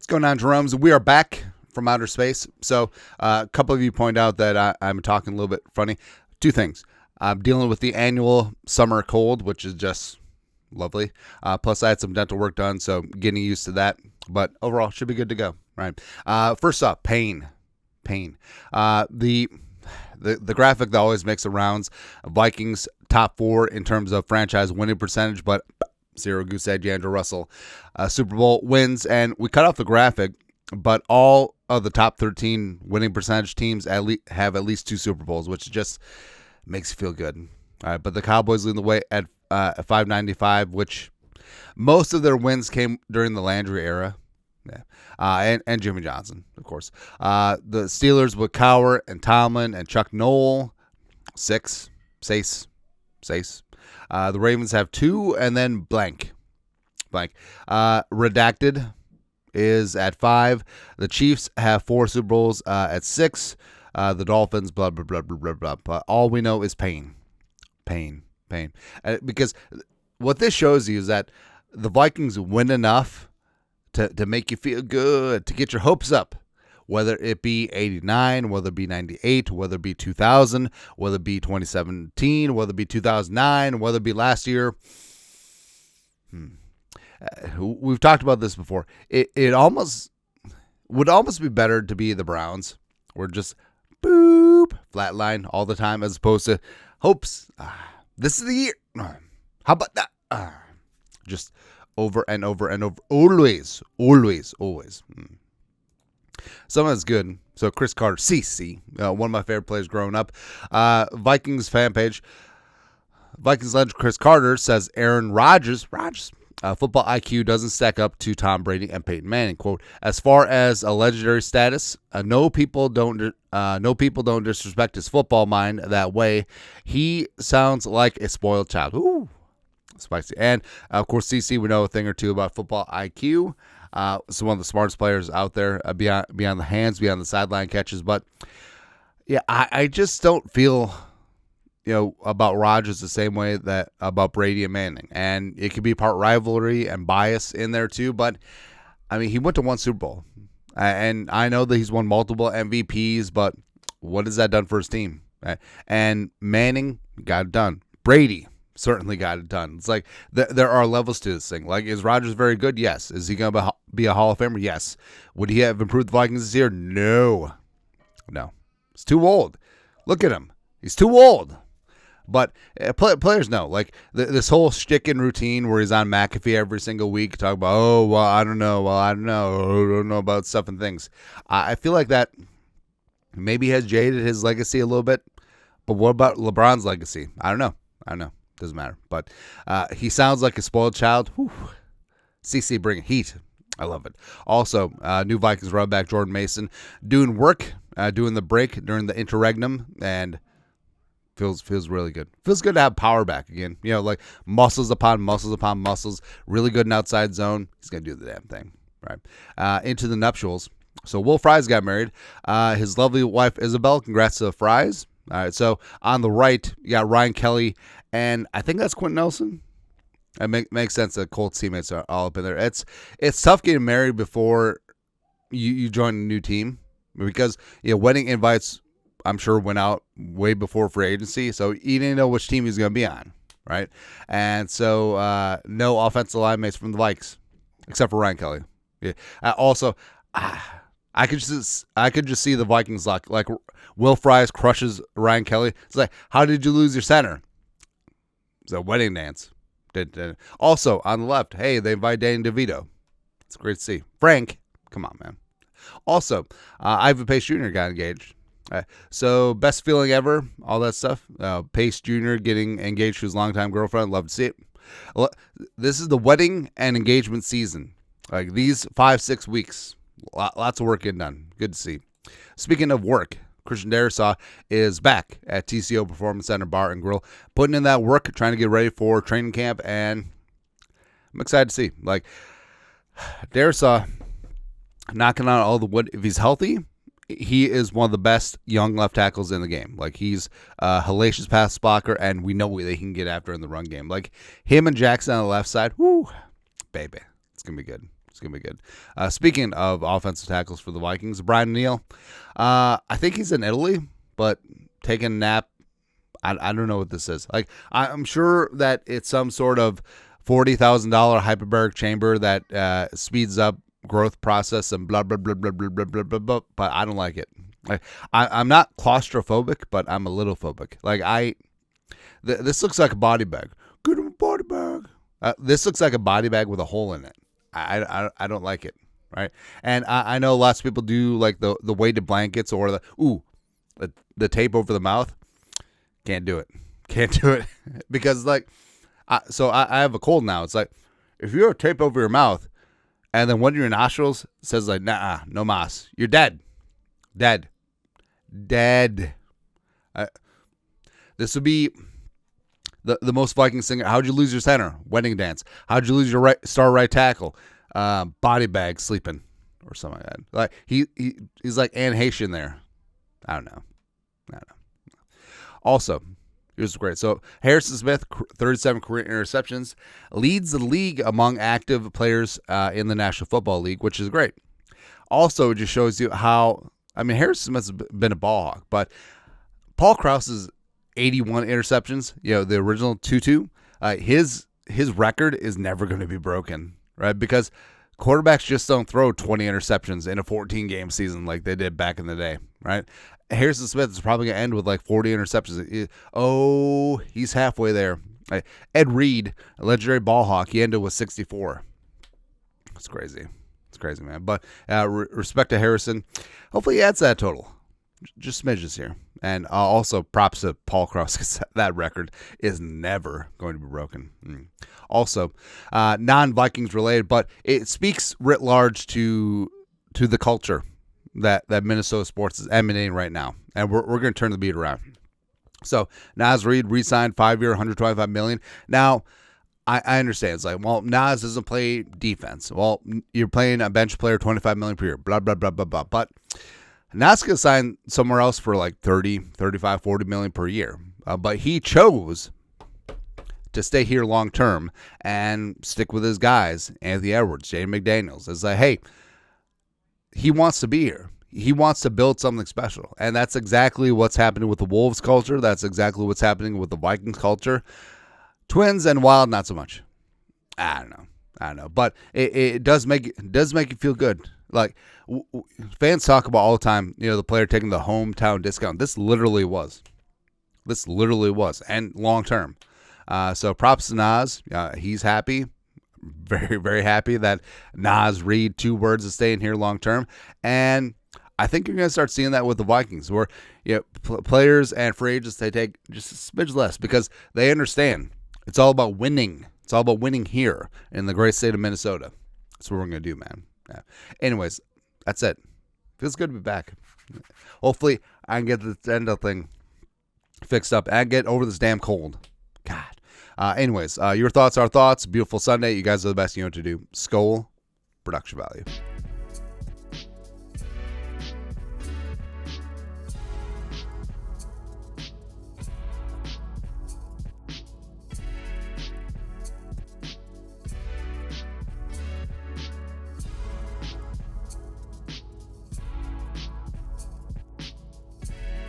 What's going on, Jeromes? We are back from outer space. So a couple of you point out that I'm talking a little bit funny. Two things. I'm dealing with the annual summer cold, which is just lovely. Plus, I had some dental work done, so getting used to that. But overall, should be good to go. Right. First up, pain. The graphic that always makes the rounds. Vikings top 4 in terms of franchise winning percentage, but zero goose egg. D'Angelo Russell, Super Bowl wins, and we cut off the graphic. But all of the top 13 winning percentage teams have at least 2 Super Bowls, which just makes you feel good. All right, but the Cowboys lead the way at 595, which most of their wins came during the Landry era. Yeah, and Jimmy Johnson, of course. The Steelers with Cowher and Tomlin and Chuck Noll, 6. Sace. The Ravens have 2, and then blank. Redacted is at 5. The Chiefs have 4 Super Bowls at 6. The Dolphins, blah, blah, blah, blah, blah, blah. But all we know is pain. Because what this shows you is that the Vikings win enough to make you feel good, to get your hopes up. Whether it be 89, whether it be 98, whether it be 2000, whether it be 2017, whether it be 2009, whether it be last year. We've talked about this before. It would almost be better to be the Browns, or just boop, flatline all the time, as opposed to hopes. This is the year. How about that? Just over and over and over. Always. Some of it's good. So Chris Carter, CC, one of my favorite players growing up. Vikings fan page. Vikings legend Chris Carter says Aaron Rodgers, football IQ doesn't stack up to Tom Brady and Peyton Manning. Quote: as far as a legendary status, no people don't disrespect his football mind that way. He sounds like a spoiled child. Ooh, spicy. And of course, CC, we know a thing or two about football IQ. So one of the smartest players out there, beyond the hands, beyond the sideline catches. But yeah, I just don't feel, about Rodgers the same way that about Brady and Manning. And it could be part rivalry and bias in there too. But I mean, he went to 1 Super Bowl, and I know that he's won multiple MVPs. But what has that done for his team? And Manning got it done. Brady certainly got it done. It's like there are levels to this thing. Like, is Rodgers very good? Yes. Is he going to be a Hall of Famer? Yes. Would he have improved the Vikings this year? No. He's too old. Look at him. He's too old. But players know. Like, this whole shtick and routine where he's on McAfee every single week, talk about, I don't know about stuff and things. I feel like that maybe has jaded his legacy a little bit. But what about LeBron's legacy? I don't know. Doesn't matter. But he sounds like a spoiled child. Whew. CC bring heat. I love it. Also, new Vikings running back Jordan Mason doing work, doing the break during the interregnum, and feels really good. Feels good to have power back again. Like muscles upon muscles. Really good in outside zone. He's gonna do the damn thing. Right. Into the nuptials. So Will Fries got married. His lovely wife Isabel. Congrats to the Fries. All right, so on the right, you got Ryan Kelly, and I think that's Quentin Nelson. It makes sense that Colts teammates are all up in there. It's tough getting married before you join a new team, because wedding invites, I'm sure, went out way before free agency, so you didn't know which team he was going to be on, right? And so no offensive line mates from the Vikes, except for Ryan Kelly. Yeah. Also, I could just see the Vikings like Will Fries crushes Ryan Kelly. It's like, how did you lose your center? It's a wedding dance. Also, on the left, hey, they invite Danny DeVito. It's great to see. Frank, come on, man. Also, Ivan Pace Jr. got engaged. So, best feeling ever, all that stuff. Pace Jr. getting engaged to his longtime girlfriend. Love to see it. This is the wedding and engagement season. Like these 5-6 weeks. Lots of work getting done. Good to see. Speaking of work, Christian Darasaw is back at TCO Performance Center Bar and Grill, putting in that work, trying to get ready for training camp, and I'm excited to see. Like, Darasaw knocking out all the wood. If he's healthy, he is one of the best young left tackles in the game. Like, he's a hellacious pass blocker, and we know that he can get after in the run game. Like, him and Jackson on the left side, whoo, baby. It's going to be good. It's going to be good. Speaking of offensive tackles for the Vikings, Brian Neal. I think he's in Italy, but taking a nap. I don't know what this is. Like, I'm sure that it's some sort of $40,000 hyperbaric chamber that speeds up growth process and blah, blah, blah, blah, blah, blah, blah, blah, blah, but I don't like it. Like, I'm not claustrophobic, but I'm a little phobic. Like, this looks like a body bag. Get him a body bag. This looks like a body bag with a hole in it. I don't like it, right? And I know lots of people do like the weighted blankets or the tape over the mouth. Can't do it. Because like, so I have a cold now. It's like, if you have tape over your mouth and then one of your nostrils says like, nah, no mas, you're dead. This would be the most Vikings thing. How'd you lose your center? Wedding dance. How'd you lose your star right tackle? Body bag sleeping or something like that. Like he's like Anne Haitian there. I don't know. Also, here's great. So Harrison Smith, 37 career interceptions, leads the league among active players in the National Football League, which is great. Also, it just shows you how, Harrison Smith's been a ball hawk, but Paul Krause's 81 interceptions, the original 2-2, his record is never going to be broken, right? Because quarterbacks just don't throw 20 interceptions in a 14-game season like they did back in the day, right? Harrison Smith is probably going to end with like 40 interceptions. He's halfway there. Ed Reed, a legendary ball hawk, he ended with 64. It's crazy. It's crazy, man. But respect to Harrison. Hopefully he adds that total. Just smidges here. And also props to Paul Krause, because that record is never going to be broken. Also, non-Vikings related, but it speaks writ large to the culture that Minnesota sports is emanating right now. And we're going to turn the beat around. So Nas Reed re-signed 5-year, $125 million. Now, I understand. It's like, well, Nas doesn't play defense. Well, you're playing a bench player, $25 million per year, blah, blah, blah, blah, blah. But Nas could sign somewhere else for like 30, 35, 40 million per year. But he chose to stay here long term and stick with his guys, Anthony Edwards, Jay McDaniels. It's like, hey, he wants to be here. He wants to build something special. And that's exactly what's happening with the Wolves culture. That's exactly what's happening with the Vikings culture. Twins and Wild, not so much. I don't know. But it does make you feel good. Like, fans talk about all the time, the player taking the hometown discount. This literally was. And long term. So props to Nas. He's happy. Very, very happy that Nas Reed, 2 words, is staying here long term. And I think you're going to start seeing that with the Vikings, where players and free agents, they take just a smidge less because they understand it's all about winning. It's all about winning here in the great state of Minnesota. That's what we're going to do, man. Yeah. Anyways, that's it. Feels good to be back. Hopefully, I can get the end of the thing fixed up and get over this damn cold. God. Anyways, your thoughts are thoughts. Beautiful Sunday. You guys are the best. You know what to do. Skol. Production value.